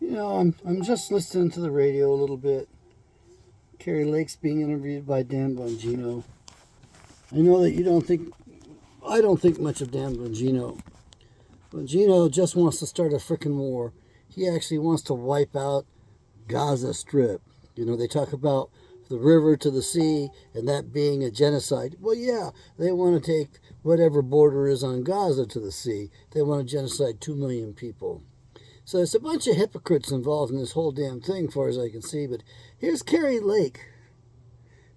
I'm just listening to the radio a little bit. Carrie Lake's being interviewed by Dan Bongino. I know that you don't think I don't think much of Dan Bongino. Bongino just wants to start a frickin' war. He actually wants to wipe out Gaza Strip. They talk about the river to the sea and that being a genocide. Well, yeah, they want to take whatever border is on Gaza to the sea. They want to genocide 2 million people. So there's a bunch of hypocrites involved in this whole damn thing, as far as I can see. But here's Carrie Lake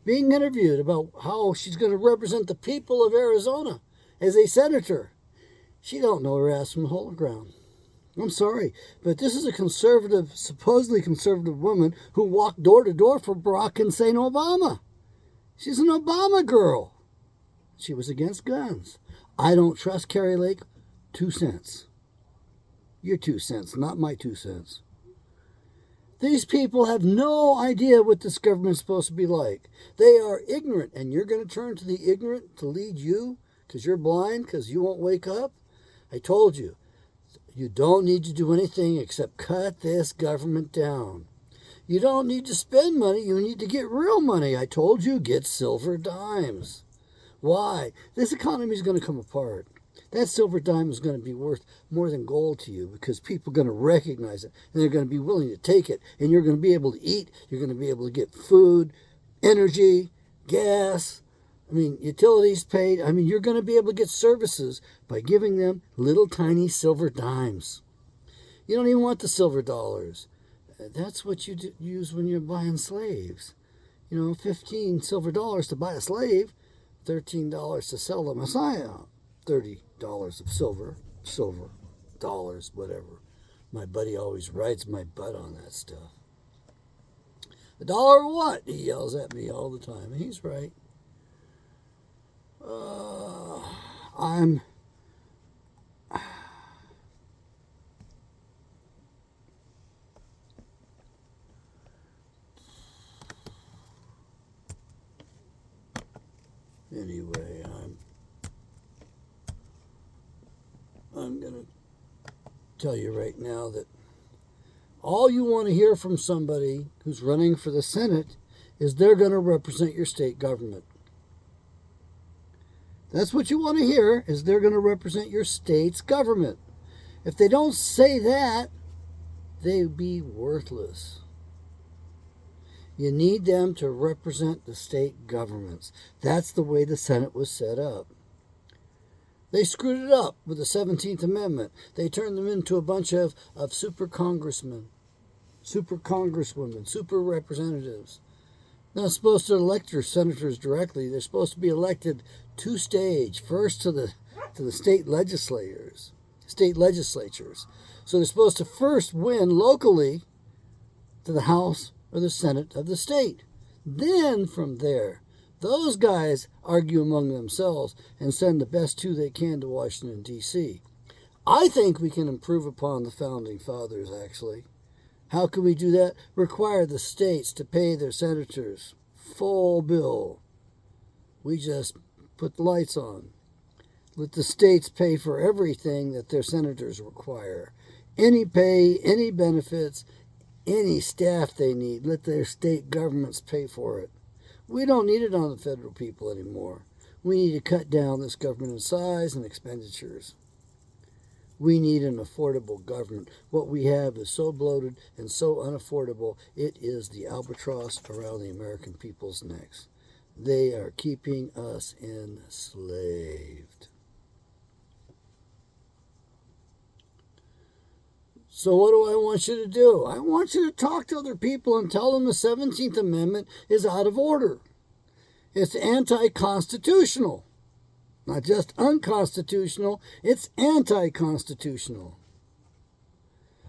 being interviewed about how she's going to represent the people of Arizona as a senator. She don't know her ass from the hole ground. I'm sorry, but this is a conservative, supposedly conservative woman who walked door to door for Barack Hussein Obama. She's an Obama girl. She was against guns. I don't trust Carrie Lake 2 cents. Your 2 cents, not my 2 cents. These people have no idea what this government's supposed to be like. They are ignorant, and you're going to turn to the ignorant to lead you because you're blind, because you won't wake up? I told you, you don't need to do anything except cut this government down. You don't need to spend money, you need to get real money. I told you, get silver dimes. Why? This economy is going to come apart. That silver dime is going to be worth more than gold to you because people are going to recognize it and they're going to be willing to take it, and you're going to be able to eat, you're going to be able to get food, energy, gas, utilities paid. You're going to be able to get services by giving them little tiny silver dimes. You don't even want the silver dollars. That's what you use when you're buying slaves. 15 silver dollars to buy a slave, $13 to sell the Messiah. $30 of silver dollars, whatever. My buddy always rides my butt on that stuff. $1 or what? He yells at me all the time, and he's right. I'm anyway. I'm gonna tell you right now that all you want to hear from somebody who's running for the Senate is they're going to represent your state government. That's what you want to hear, is they're going to represent your state's government. If they don't say that, they'd be worthless. You need them to represent the state governments. That's the way the Senate was set up. They screwed it up with the 17th Amendment. They turned them into a bunch of super congressmen, super congresswomen, super representatives. They're not supposed to elect your senators directly. They're supposed to be elected two-stage, first to the state legislatures. So they're supposed to first win locally to the House or the Senate of the state. Then from there, those guys argue among themselves and send the best two they can to Washington, D.C. I think we can improve upon the Founding Fathers, actually. How can we do that? Require the states to pay their senators full bill. We just put the lights on. Let the states pay for everything that their senators require. Any pay, any benefits, any staff they need. Let their state governments pay for it. We don't need it on the federal people anymore. We need to cut down this government in size and expenditures. We need an affordable government. What we have is so bloated and so unaffordable, it is the albatross around the American people's necks. They are keeping us enslaved. So what do I want you to do? I want you to talk to other people and tell them the 17th Amendment is out of order. It's anti-constitutional. Not just unconstitutional, it's anti-constitutional.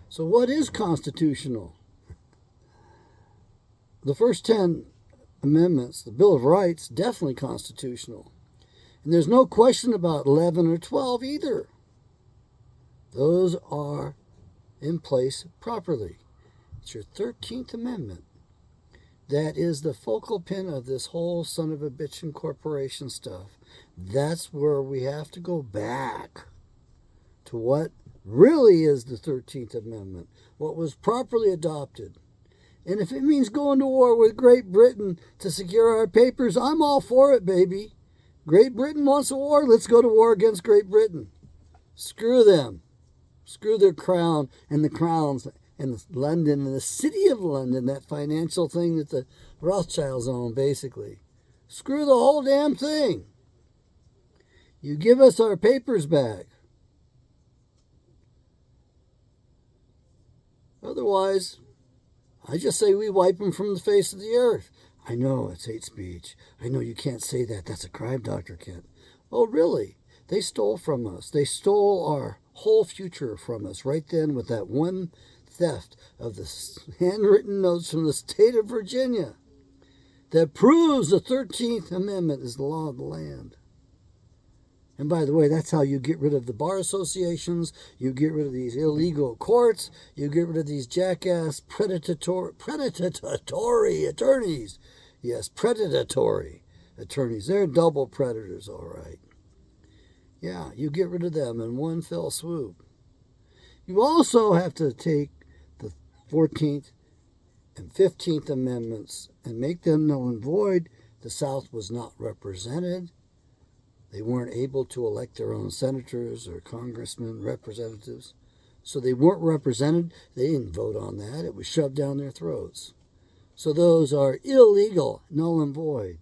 So what is constitutional? The first 10 amendments, the Bill of Rights, definitely constitutional. And there's no question about 11 or 12 either. Those are in place properly. It's your 13th Amendment. That is the focal pin of this whole son of a bitchin' corporation stuff. That's where we have to go back to what really is the 13th Amendment, what was properly adopted. And if it means going to war with Great Britain to secure our papers, I'm all for it, baby. Great Britain wants a war. Let's go to war against Great Britain. Screw them. Screw their crown and the crowns and London and the city of London, that financial thing that the Rothschilds own, basically. Screw the whole damn thing. You give us our papers back. Otherwise, I just say we wipe them from the face of the earth. I know it's hate speech. I know you can't say that. That's a crime, Dr. Kent. Oh, really? They stole from us. They stole our whole future from us right then with that one theft of the handwritten notes from the state of Virginia that proves the 13th Amendment is the law of the land. And by the way, that's how you get rid of the bar associations, you get rid of these illegal courts, you get rid of these jackass predatory attorneys. Yes, predatory attorneys. They're double predators, all right. Yeah, you get rid of them in one fell swoop. You also have to take the 14th and 15th Amendments and make them null and void. The South was not represented. They weren't able to elect their own senators or congressmen, representatives. So they weren't represented. They didn't vote on that. It was shoved down their throats. So those are illegal, null and void.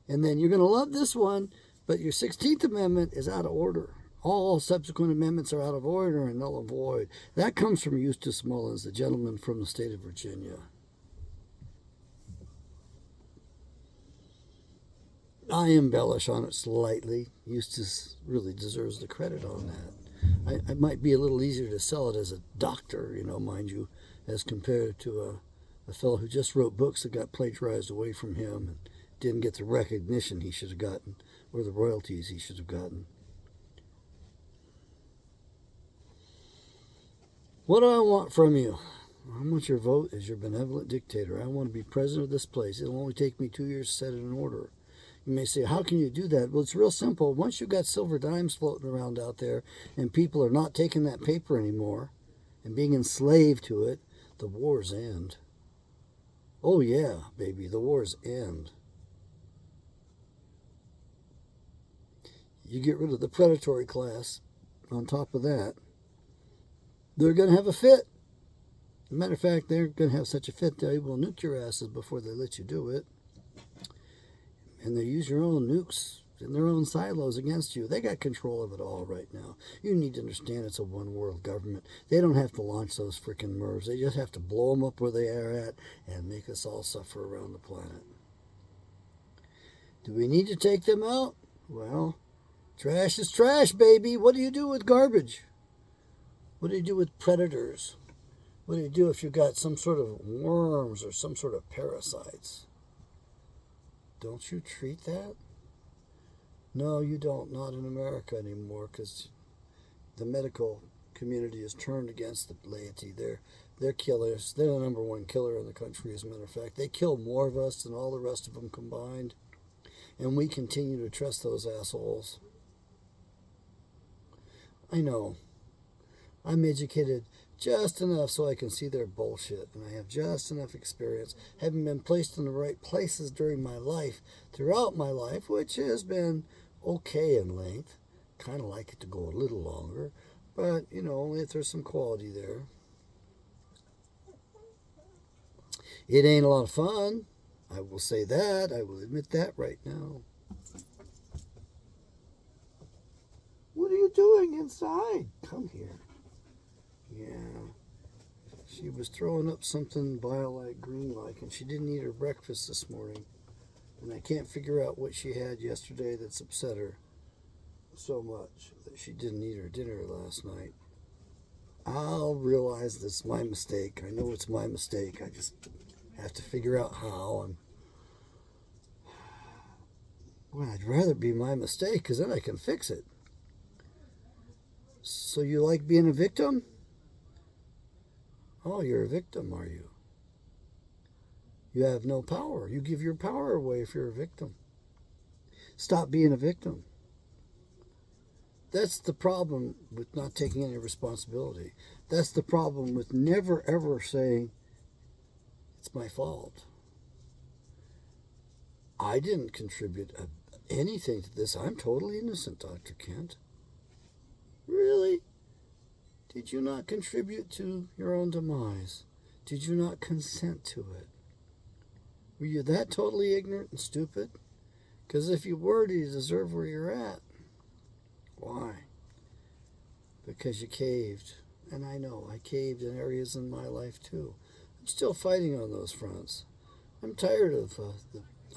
And then you're going to love this one, but your 16th Amendment is out of order. All subsequent amendments are out of order and null and void. That comes from Eustace Mullins, the gentleman from the state of Virginia. I embellish on it slightly. Eustace really deserves the credit on that. I might be a little easier to sell it as a doctor, mind you, as compared to a fellow who just wrote books that got plagiarized away from him and didn't get the recognition he should have gotten or the royalties he should have gotten. What do I want from you? I want your vote as your benevolent dictator. I want to be president of this place. It'll only take me 2 years to set it in order. You may say, how can you do that? Well, it's real simple. Once you've got silver dimes floating around out there and people are not taking that paper anymore and being enslaved to it, the wars end. Oh, yeah, baby, the wars end. You get rid of the predatory class. On top of that, they're going to have a fit. As a matter of fact, they're going to have such a fit they will nuke your asses before they let you do it. And they use your own nukes in their own silos against you. They got control of it all right now. You need to understand it's a one-world government. They don't have to launch those freaking MIRVs. They just have to blow them up where they are at and make us all suffer around the planet. Do we need to take them out? Well, trash is trash, baby. What do you do with garbage? What do you do with predators? What do you do if you've got some sort of worms or some sort of parasites? Don't you treat that? No, you don't. Not in America anymore, because the medical community is turned against the laity. They're killers. They're the number one killer in the country, as a matter of fact. They kill more of us than all the rest of them combined. And we continue to trust those assholes. I know. I'm educated just enough so I can see their bullshit, and I have just enough experience, having been placed in the right places during my life, throughout my life, which has been okay in length. Kind of like it to go a little longer, but, only if there's some quality there. It ain't a lot of fun. I will say that. I will admit that right now. What are you doing inside? Come here. Yeah. She was throwing up something violet green-like, and she didn't eat her breakfast this morning. And I can't figure out what she had yesterday that's upset her so much that she didn't eat her dinner last night. I'll realize that's my mistake. I know it's my mistake. I just have to figure out how. And well, I'd rather be my mistake, because then I can fix it. So you like being a victim? Oh, you're a victim, are you? You have no power. You give your power away if you're a victim. Stop being a victim. That's the problem with not taking any responsibility. That's the problem with never ever saying, it's my fault. I didn't contribute anything to this. I'm totally innocent, Dr. Kent. Really? Did you not contribute to your own demise? Did you not consent to it? Were you that totally ignorant and stupid? Because if you were, do you deserve where you're at? Why? Because you caved. And I know I caved in areas in my life too. I'm still fighting on those fronts. I'm tired of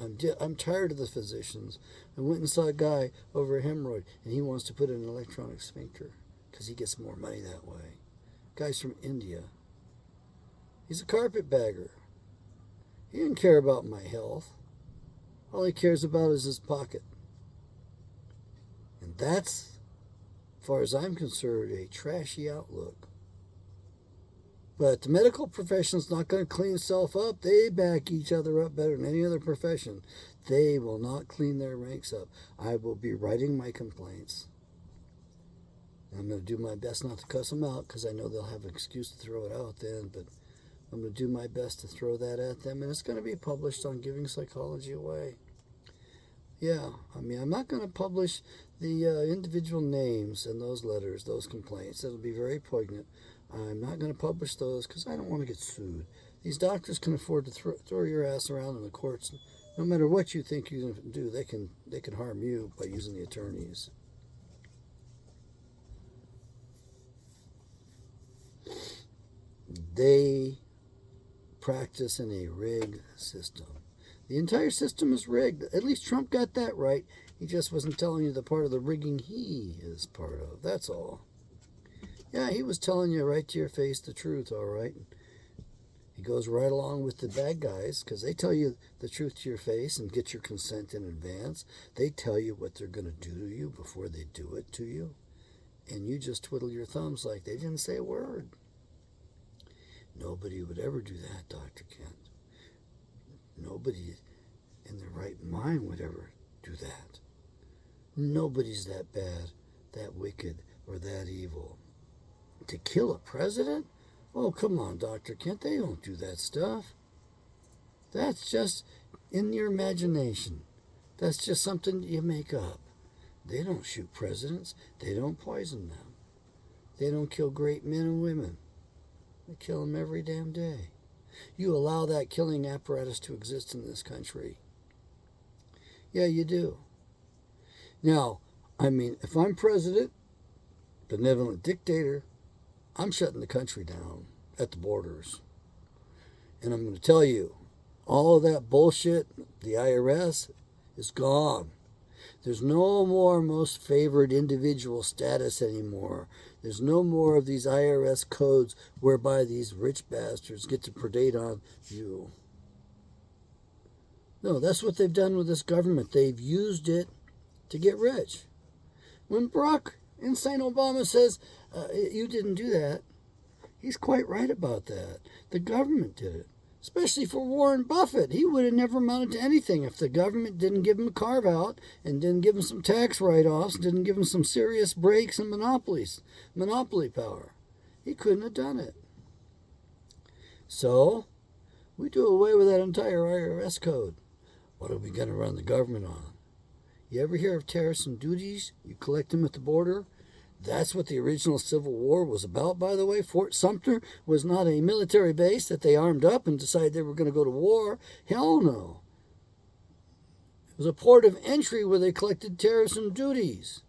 I'm tired of the physicians. I went and saw a guy over a hemorrhoid, and he wants to put in an electronic sphincter because he gets more money that way. Guy's from India. He's a carpetbagger. He didn't care about my health. All he cares about is his pocket. And that's, as far as I'm concerned, a trashy outlook. But the medical profession's not going to clean itself up. They back each other up better than any other profession. They will not clean their ranks up. I will be writing my complaints. I'm going to do my best not to cuss them out because I know they'll have an excuse to throw it out then. But I'm going to do my best to throw that at them. And it's going to be published on Giving Psychology Away. Yeah, I mean, I'm not going to publish the individual names in those letters, those complaints. That'll be very poignant. I'm not going to publish those because I don't want to get sued. These doctors can afford to throw your ass around in the courts. No matter what you think you're going to do, they can harm you by using the attorneys. They practice in a rigged system. The entire system is rigged. At least Trump got that right. He just wasn't telling you the part of the rigging he is part of. That's all. Yeah, he was telling you right to your face the truth, all right? He goes right along with the bad guys because they tell you the truth to your face and get your consent in advance. They tell you what they're going to do to you before they do it to you. And you just twiddle your thumbs like they didn't say a word. Nobody would ever do that, Dr. Kent. Nobody in their right mind would ever do that. Nobody's that bad, that wicked, or that evil. To kill a president? Oh, come on, Dr. Kent. They don't do that stuff. That's just in your imagination. That's just something you make up. They don't shoot presidents. They don't poison them. They don't kill great men and women. They kill them every damn day. You allow that killing apparatus to exist in this country. Yeah, you do. Now, I mean, if I'm president, benevolent dictator, I'm shutting the country down at the borders. And I'm going to tell you, all of that bullshit, the IRS, is gone. There's no more most favored individual status anymore. There's no more of these IRS codes whereby these rich bastards get to predate on you. No, that's what they've done with this government. They've used it to get rich. When Barack Insane Obama says, you didn't do that, he's quite right about that. The government did it. Especially for Warren Buffett. He would have never amounted to anything if the government didn't give him a carve out and didn't give him some tax write-offs, didn't give him some serious breaks and monopoly power. He couldn't have done it. So, we do away with that entire IRS code. What are we going to run the government on? You ever hear of tariffs and duties? You collect them at the border? That's what the original Civil War was about, by the way. Fort Sumter was not a military base that they armed up and decided they were going to go to war. Hell no. It was a port of entry where they collected tariffs and duties.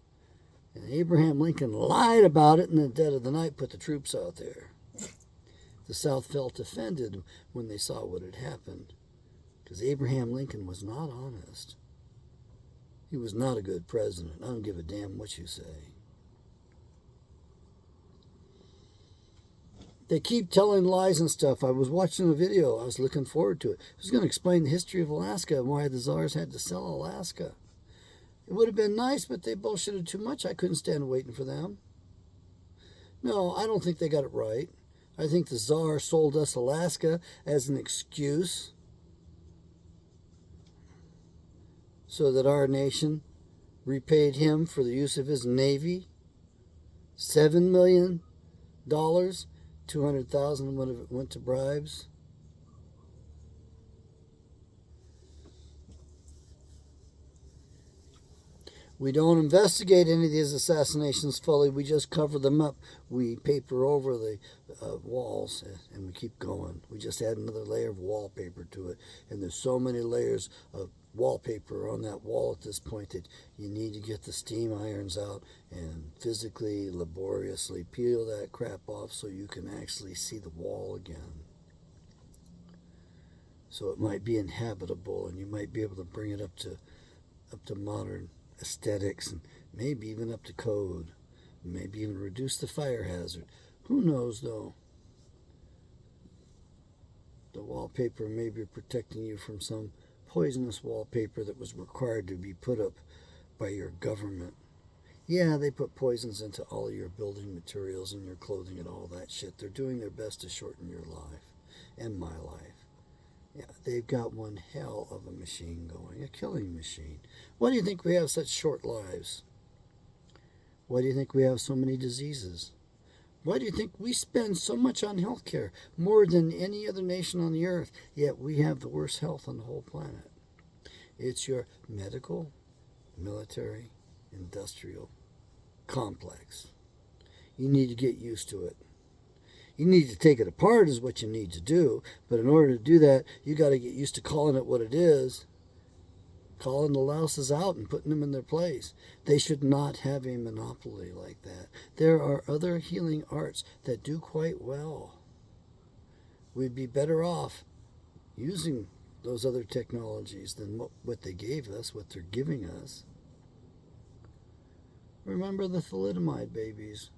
And Abraham Lincoln lied about it in the dead of the night, put the troops out there. The South felt offended when they saw what had happened, because Abraham Lincoln was not honest. He was not a good president. I don't give a damn what you say. They keep telling lies and stuff. I was watching a video. I was looking forward to it. It was going to explain the history of Alaska and why the czars had to sell Alaska. It would have been nice, but they bullshitted too much. I couldn't stand waiting for them. No, I don't think they got it right. I think the czar sold us Alaska as an excuse so that our nation repaid him for the use of his navy $7 million, 200,000 when it went to bribes. We don't investigate any of these assassinations fully. We just cover them up. We paper over the walls and we keep going. We just add another layer of wallpaper to it. And there's so many layers of wallpaper on that wall at this point that you need to get the steam irons out and physically, laboriously peel that crap off so you can actually see the wall again. So it might be inhabitable and you might be able to bring it up to modern aesthetics and maybe even up to code, maybe even reduce the fire hazard. Who knows though? The wallpaper may be protecting you from some poisonous wallpaper that was required to be put up by your government. Yeah, they put poisons into all of your building materials and your clothing and all that shit. They're doing their best to shorten your life and my life. Yeah, they've got one hell of a machine going, a killing machine. Why do you think we have such short lives? Why do you think we have so many diseases? Why do you think we spend so much on health care, more than any other nation on the earth, yet we have the worst health on the whole planet? It's your medical, military, industrial complex. You need to get used to it. You need to take it apart is what you need to do. But in order to do that, you got to get used to calling it what it is. Calling the louses out and putting them in their place. They should not have a monopoly like that. There are other healing arts that do quite well. We'd be better off using those other technologies than what they gave us, what they're giving us. Remember the thalidomide babies.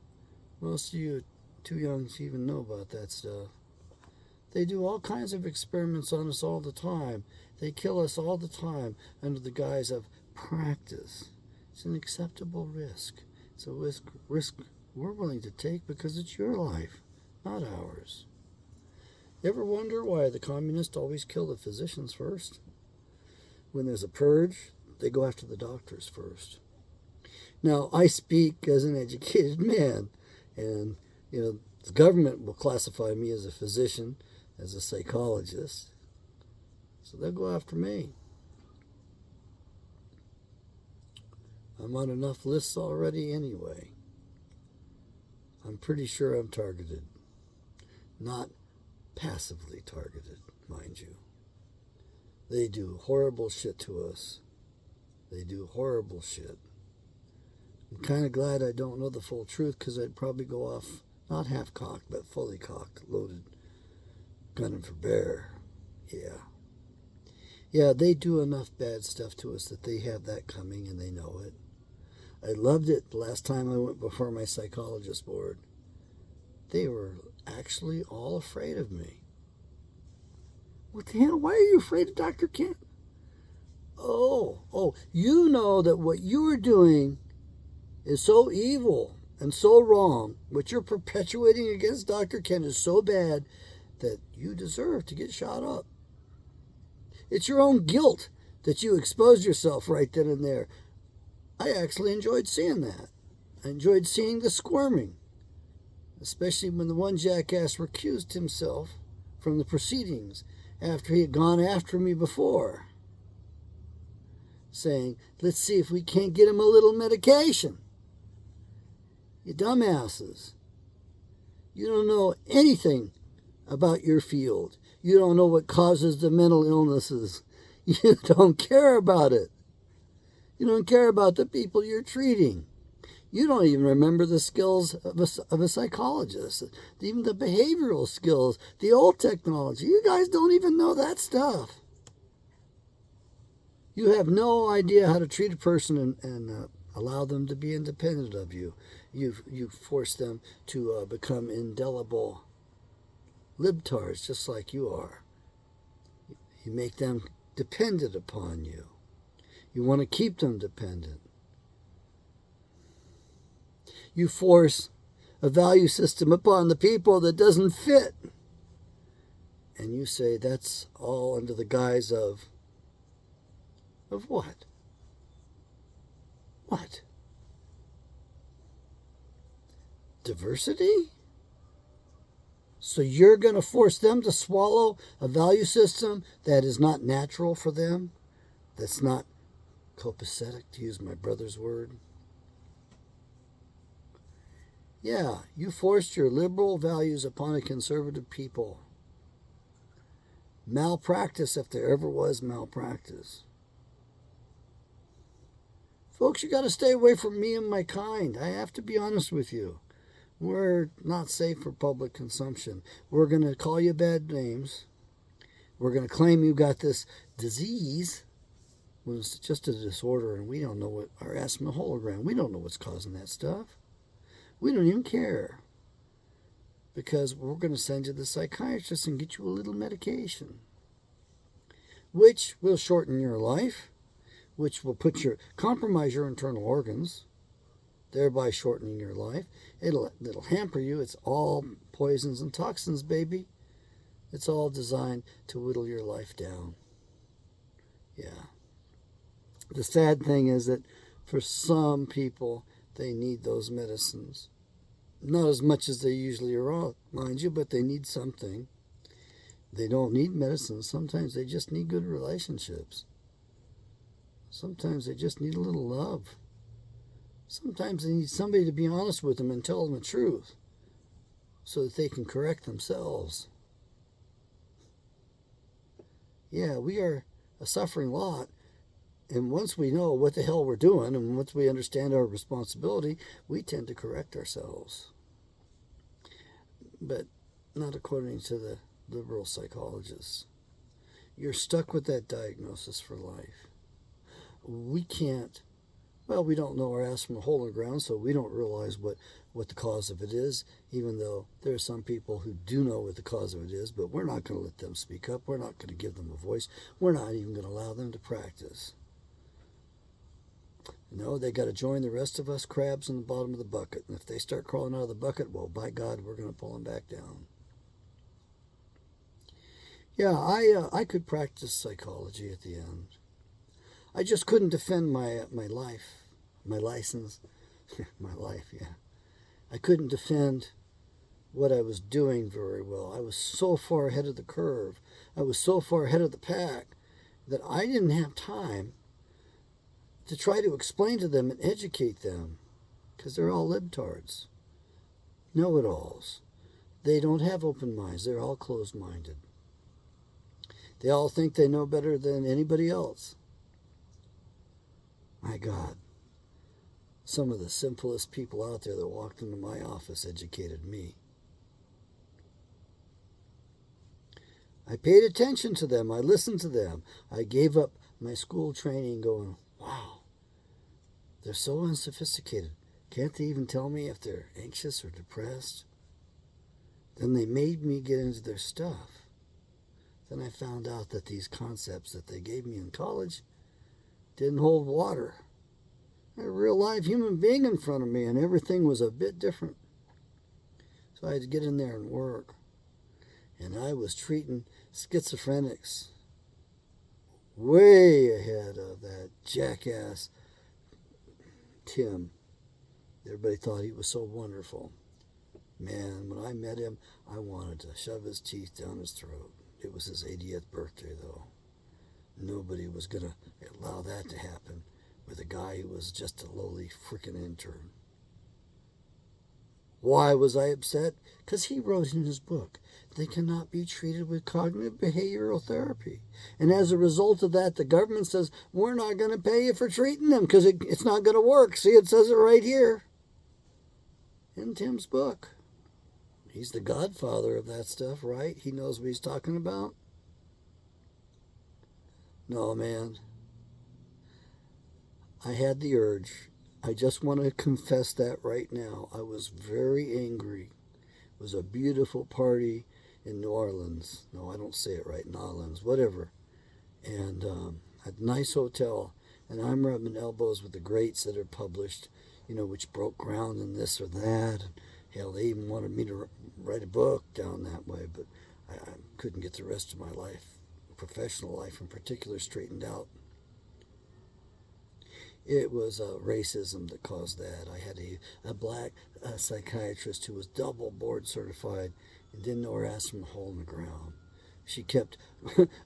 Most of you too young to even know about that stuff. They do all kinds of experiments on us all the time. They kill us all the time under the guise of practice. It's an acceptable risk. It's a risk we're willing to take because it's your life, not ours. You ever wonder why the communists always kill the physicians first? When there's a purge, they go after the doctors first. Now, I speak as an educated man, and the government will classify me as a physician, as a psychologist. So they'll go after me. I'm on enough lists already anyway. I'm pretty sure I'm targeted. Not passively targeted, mind you. They do horrible shit to us. They do horrible shit. I'm kind of glad I don't know the full truth because I'd probably go off not half-cocked, but fully cocked, loaded, gunning for bear. Yeah, they do enough bad stuff to us that they have that coming and they know it. I loved it the last time I went before my psychologist board. They were actually all afraid of me. What the hell? Why are you afraid of Dr. Kent? Oh, you know that what you are doing is so evil and so wrong. What you're perpetuating against Dr. Kent is so bad that you deserve to get shot up. It's your own guilt that you exposed yourself right then and there. I actually enjoyed seeing that. I enjoyed seeing the squirming, especially when the one jackass recused himself from the proceedings after he had gone after me before, saying, let's see if we can't get him a little medication. You dumbasses. You don't know anything about your field. You don't know what causes the mental illnesses. You don't care about it. You don't care about the people you're treating. You don't even remember the skills of a psychologist, even the behavioral skills, the old technology. You guys don't even know that stuff. You have no idea how to treat a person and allow them to be independent of you. You force them to become indelible libtards, just like you are. You make them dependent upon you. You want to keep them dependent. You force a value system upon the people that doesn't fit. And you say that's all under the guise of what? What? diversity? So you're going to force them to swallow a value system that is not natural for them, that's not copacetic, to use my brother's word? Yeah, you forced your liberal values upon a conservative people. Malpractice, if there ever was malpractice. Folks, you got to stay away from me and my kind. I have to be honest with you. We're not safe for public consumption. We're going to call you bad names. We're going to claim you got this disease when it's just a disorder and we don't know what, our asthma hologram, we don't know what's causing that stuff. We don't even care. Because we're going to send you to the psychiatrist and get you a little medication, which will shorten your life, which will compromise your internal organs, thereby shortening your life. It'll hamper you. It's all poisons and toxins, baby. It's all designed to whittle your life down. Yeah. The sad thing is that for some people, they need those medicines. Not as much as they usually are, mind you, but they need something. They don't need medicine. Sometimes they just need good relationships. Sometimes they just need a little love. Sometimes they need somebody to be honest with them and tell them the truth so that they can correct themselves. Yeah, we are a suffering lot. And once we know what the hell we're doing and once we understand our responsibility, we tend to correct ourselves. But not according to the liberal psychologists. You're stuck with that diagnosis for life. We can't, we don't know our ass from a hole in the ground, so we don't realize what the cause of it is, even though there are some people who do know what the cause of it is, but we're not going to let them speak up. We're not going to give them a voice. We're not even going to allow them to practice. No, they got to join the rest of us crabs in the bottom of the bucket. And if they start crawling out of the bucket, well, by God, we're going to pull them back down. Yeah, I could practice psychology at the end. I just couldn't defend my life, my license, my life, yeah. I couldn't defend what I was doing very well. I was so far ahead of the curve. I was so far ahead of the pack that I didn't have time to try to explain to them and educate them, because they're all libtards, know-it-alls. They don't have open minds. They're all closed-minded. They all think they know better than anybody else. My God, some of the simplest people out there that walked into my office educated me. I paid attention to them. I listened to them. I gave up my school training going, wow, they're so unsophisticated. Can't they even tell me if they're anxious or depressed? Then they made me get into their stuff. Then I found out that these concepts that they gave me in college didn't hold water. I had a real live human being in front of me and everything was a bit different. So I had to get in there and work. And I was treating schizophrenics way ahead of that jackass Tim. Everybody thought he was so wonderful. Man, when I met him, I wanted to shove his teeth down his throat. It was his 80th birthday, though. Nobody was going to allow that to happen with a guy who was just a lowly freaking intern. Why was I upset? Because he wrote in his book, they cannot be treated with cognitive behavioral therapy. And as a result of that, the government says, we're not going to pay you for treating them because it's not going to work. See, it says it right here in Tim's book. He's the godfather of that stuff, right? He knows what he's talking about. No, man. I had the urge. I just want to confess that right now. I was very angry. It was a beautiful party in New Orleans. No, I don't say it right. New Orleans, whatever. And a nice hotel. And I'm rubbing elbows with the greats that are published, which broke ground in this or that. And, hell, they even wanted me to write a book down that way. But I couldn't get the rest of my life, professional life in particular, straightened out. It was racism that caused that. I had a black psychiatrist who was double board certified and didn't know her ass from a hole in the ground. She kept,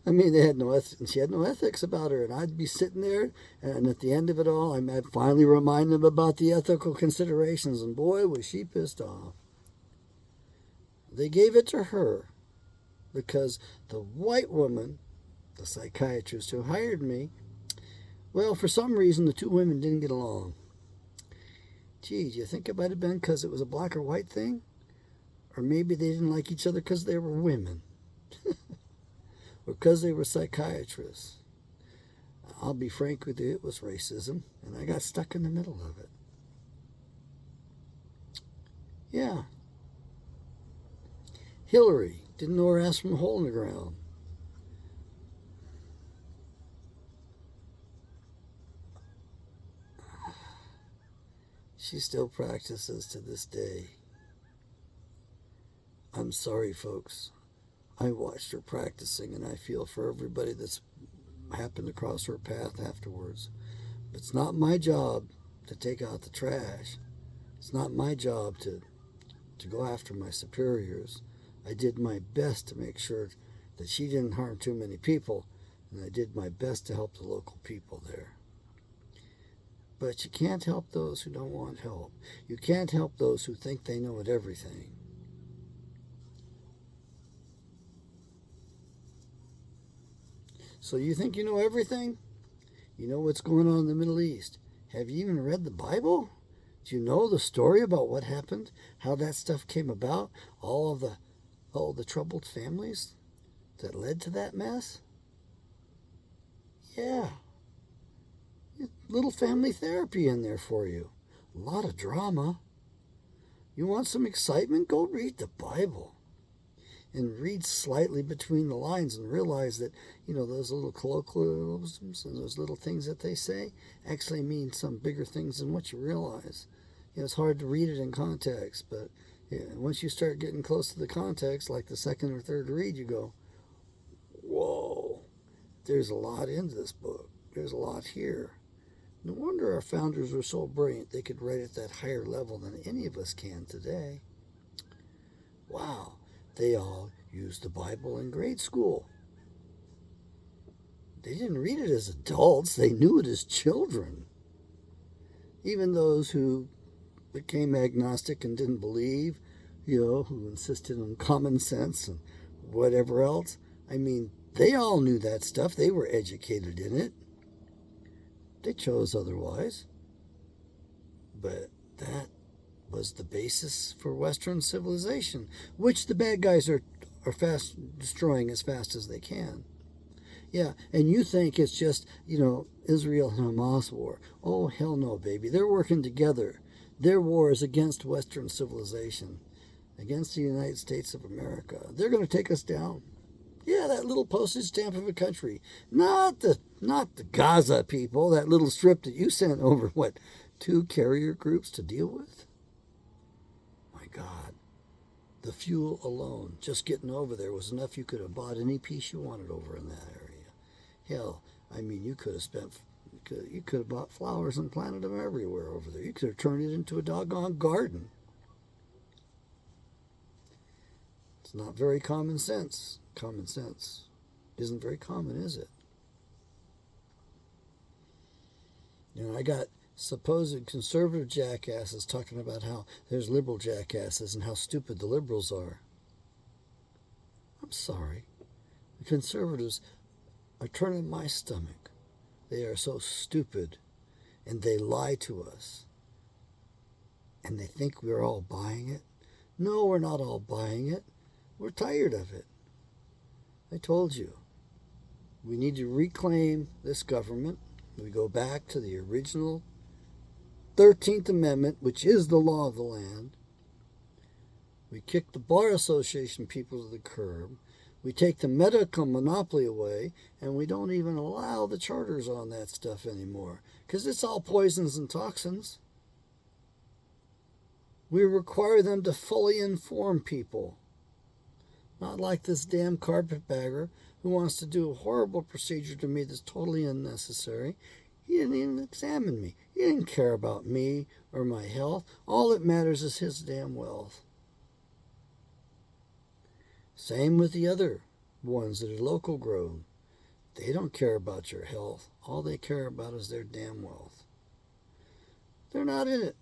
I mean, they had no ethics, she had no ethics about her. And I'd be sitting there, and at the end of it all, I'd finally remind them about the ethical considerations. And boy, was she pissed off. They gave it to her because the white woman, the psychiatrist who hired me, well, for some reason, the two women didn't get along. Gee, do you think it might have been because it was a black or white thing? Or maybe they didn't like each other because they were women. Or because they were psychiatrists. I'll be frank with you, it was racism, and I got stuck in the middle of it. Yeah. Hillary didn't know her ass from a hole in the ground. She still practices to this day. I'm sorry, folks. I watched her practicing, and I feel for everybody that's happened to cross her path afterwards. But it's not my job to take out the trash. It's not my job to go after my superiors. I did my best to make sure that she didn't harm too many people, and I did my best to help the local people there. But you can't help those who don't want help. You can't help those who think they know everything. So you think you know everything? You know what's going on in the Middle East. Have you even read the Bible? Do you know the story about what happened? How that stuff came about? All the troubled families that led to that mess? Yeah. Little family therapy in there for you. A lot of drama. You want some excitement? Go read the Bible. And read slightly between the lines and realize that, those little colloquialisms and those little things that they say actually mean some bigger things than what you realize. It's hard to read it in context, but once you start getting close to the context, like the second or third read, you go, whoa, there's a lot into this book. There's a lot here. No wonder our founders were so brilliant they could write at that higher level than any of us can today. Wow. They all used the Bible in grade school. They didn't read it as adults. They knew it as children. Even those who became agnostic and didn't believe, who insisted on common sense and whatever else. I mean, they all knew that stuff. They were educated in it. They chose otherwise. But that was the basis for Western civilization, which the bad guys are fast destroying as fast as they can. Yeah, and you think it's just, Israel and Hamas war. Oh, hell no, baby. They're working together. Their war is against Western civilization, against the United States of America. They're going to take us down. Yeah, that little postage stamp of a country. Not the Gaza people, that little strip that you sent over, 2 carrier groups to deal with? My God. The fuel alone, just getting over there, was enough. You could have bought any piece you wanted over in that area. Hell, I mean, you could have bought flowers and planted them everywhere over there. You could have turned it into a doggone garden. It's not very common sense. Common sense isn't very common, is it? I got supposed conservative jackasses talking about how there's liberal jackasses and how stupid the liberals are. I'm sorry. The conservatives are turning my stomach. They are so stupid, and they lie to us. And they think we're all buying it. No, we're not all buying it. We're tired of it. I told you. We need to reclaim this government. We go back to the original 13th Amendment, which is the law of the land. We kick the Bar Association people to the curb. We take the medical monopoly away, and we don't even allow the charters on that stuff anymore, because it's all poisons and toxins. We require them to fully inform people. Not like this damn carpetbagger who wants to do a horrible procedure to me that's totally unnecessary. He didn't even examine me. He didn't care about me or my health. All that matters is his damn wealth. Same with the other ones that are local grown. They don't care about your health. All they care about is their damn wealth. They're not in it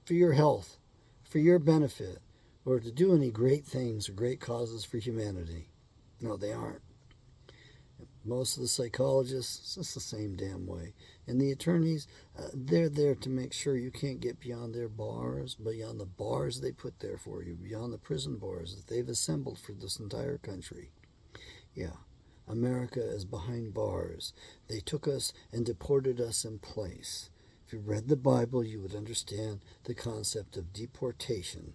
for your health, for your benefit, or to do any great things or great causes for humanity. No, they aren't. Most of the psychologists, it's the same damn way. And the attorneys, they're there to make sure you can't get beyond their bars, beyond the bars they put there for you, beyond the prison bars that they've assembled for this entire country. Yeah, America is behind bars. They took us and deported us in place. If you read the Bible, you would understand the concept of deportation.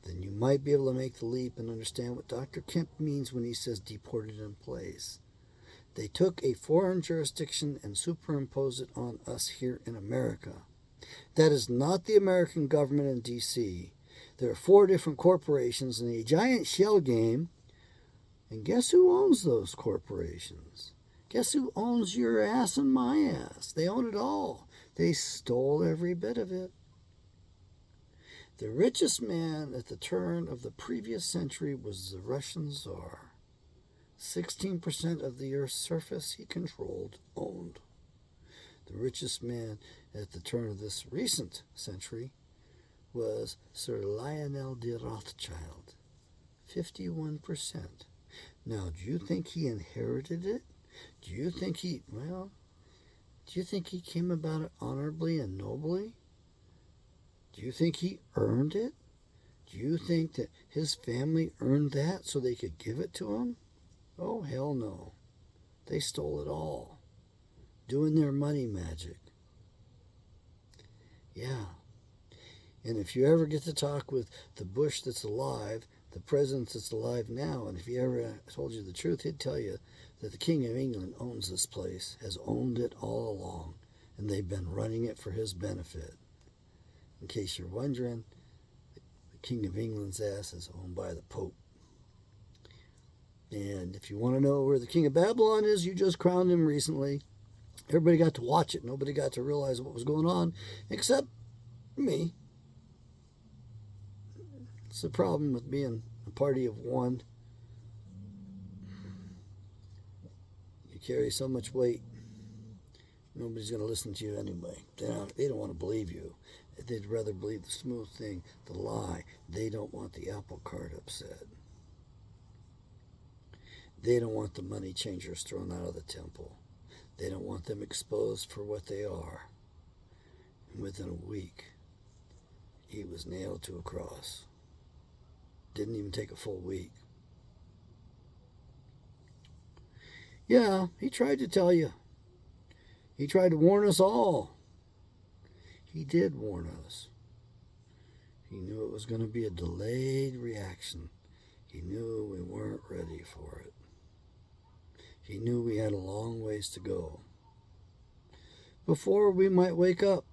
Then you might be able to make the leap and understand what Dr. Kemp means when he says deported in place. They took a foreign jurisdiction and superimposed it on us here in America. That is not the American government in D.C. There are 4 different corporations in a giant shell game. And guess who owns those corporations? Guess who owns your ass and my ass? They own it all. They stole every bit of it. The richest man at the turn of the previous century was the Russian Tsar. 16% of the Earth's surface he controlled, owned. The richest man at the turn of this recent century was Sir Lionel de Rothschild. 51%. Now, do you think he inherited it? Do you think he came about it honorably and nobly? Do you think he earned it? Do you think that his family earned that so they could give it to him? Oh, hell no. They stole it all. Doing their money magic. Yeah. And if you ever get to talk with the Bush that's alive, the president that's alive now, and if he ever told you the truth, he'd tell you that the King of England owns this place, has owned it all along, and they've been running it for his benefit. In case you're wondering, the King of England's ass is owned by the Pope. And if you want to know where the King of Babylon is, you just crowned him recently. Everybody got to watch it. Nobody got to realize what was going on, except me. It's the problem with being a party of one. You carry so much weight, nobody's going to listen to you anyway. They don't want to believe you. They'd rather believe the smooth thing, the lie. They don't want the apple cart upset. They don't want the money changers thrown out of the temple. They don't want them exposed for what they are. And within a week, he was nailed to a cross. Didn't even take a full week. Yeah, he tried to tell you. He tried to warn us all. He did warn us. He knew it was going to be a delayed reaction. He knew we weren't ready for it. He knew we had a long ways to go before we might wake up.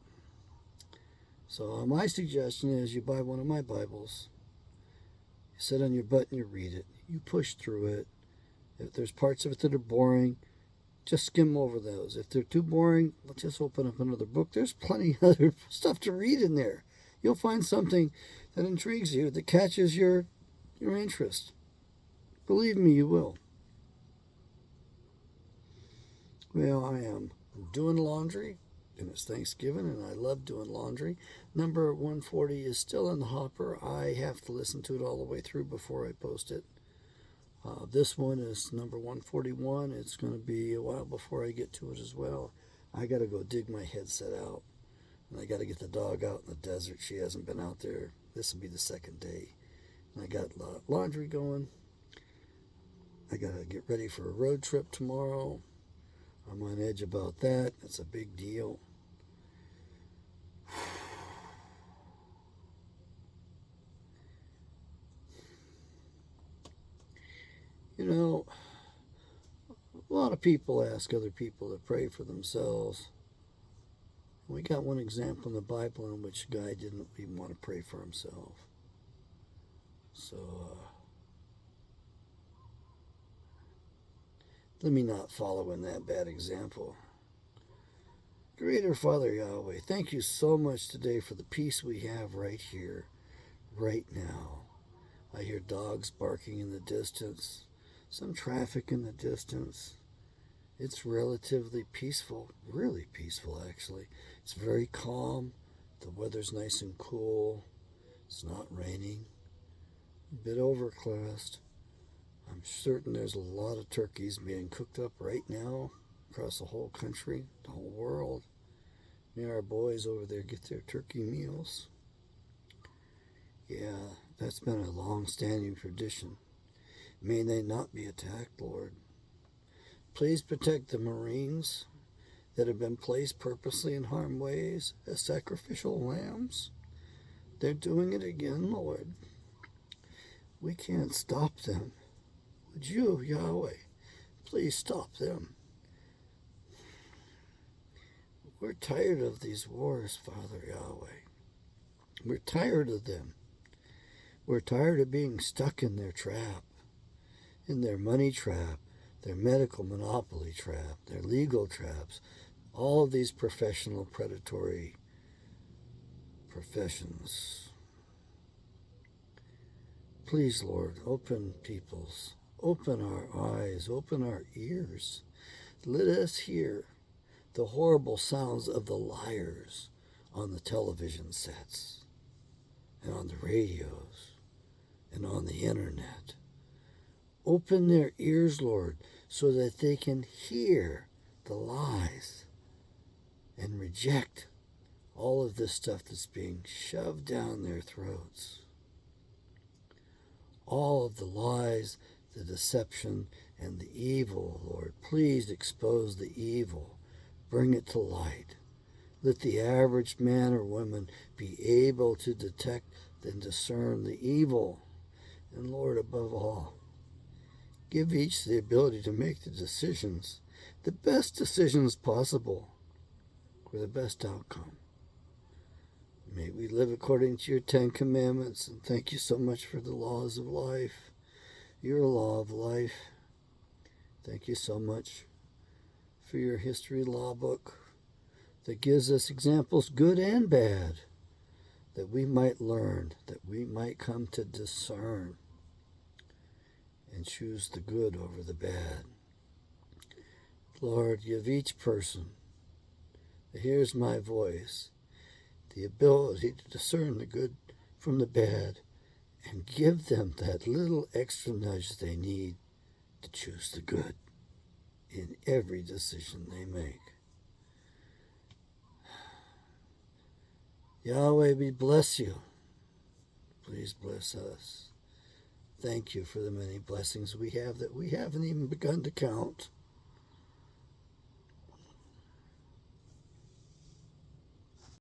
So my suggestion is you buy one of my Bibles. You sit on your butt and you read it. You push through it. If there's parts of it that are boring, just skim over those. If they're too boring, let's just open up another book. There's plenty of other stuff to read in there. You'll find something that intrigues you, that catches your interest. Believe me, you will. Well, I am doing laundry, and it's Thanksgiving, and I love doing laundry. Number 140 is still in the hopper. I have to listen to it all the way through before I post it. This one is number 141. It's going to be a while before I get to it as well. I got to go dig my headset out, and I got to get the dog out in the desert. She hasn't been out there. This will be the second day. And I got laundry going. I got to get ready for a road trip tomorrow. I'm on edge about that. It's a big deal. You know, a lot of people ask other people to pray for themselves. We got one example in the Bible in which a guy didn't even want to pray for himself. So, let me not follow in that bad example. Creator Father Yahweh, thank you so much today for the peace we have right here, right now. I hear dogs barking in the distance, some traffic in the distance. It's relatively peaceful, really peaceful actually. It's very calm. The weather's nice and cool. It's not raining. A bit overcast. I'm certain there's a lot of turkeys being cooked up right now across the whole country, the whole world. Near our boys over there get their turkey meals. Yeah, that's been a long-standing tradition. May they not be attacked, Lord. Please protect the Marines that have been placed purposely in harm's way as sacrificial lambs. They're doing it again, Lord. We can't stop them. Would you, Yahweh, please stop them? We're tired of these wars, Father Yahweh. We're tired of them. We're tired of being stuck in their trap, in their money trap, their medical monopoly trap, their legal traps, all of these professional predatory professions. Please, Lord, open our eyes, open our ears. Let us hear the horrible sounds of the liars on the television sets and on the radios and on the internet. Open their ears, Lord, so that they can hear the lies and reject all of this stuff that's being shoved down their throats. All of the lies, the deception, and the evil, Lord. Please expose the evil. Bring it to light. Let the average man or woman be able to detect and discern the evil. And Lord, above all, give each the ability to make the decisions, the best decisions possible for the best outcome. May we live according to your 10 commandments, and thank you so much for the laws of life, your law of life. Thank you so much for your history law book that gives us examples, good and bad, that we might learn, that we might come to discern and choose the good over the bad. Lord, give each person that hears my voice the ability to discern the good from the bad and give them that little extra nudge they need to choose the good in every decision they make. Yahweh, we bless you. Please bless us. Thank you for the many blessings we have that we haven't even begun to count.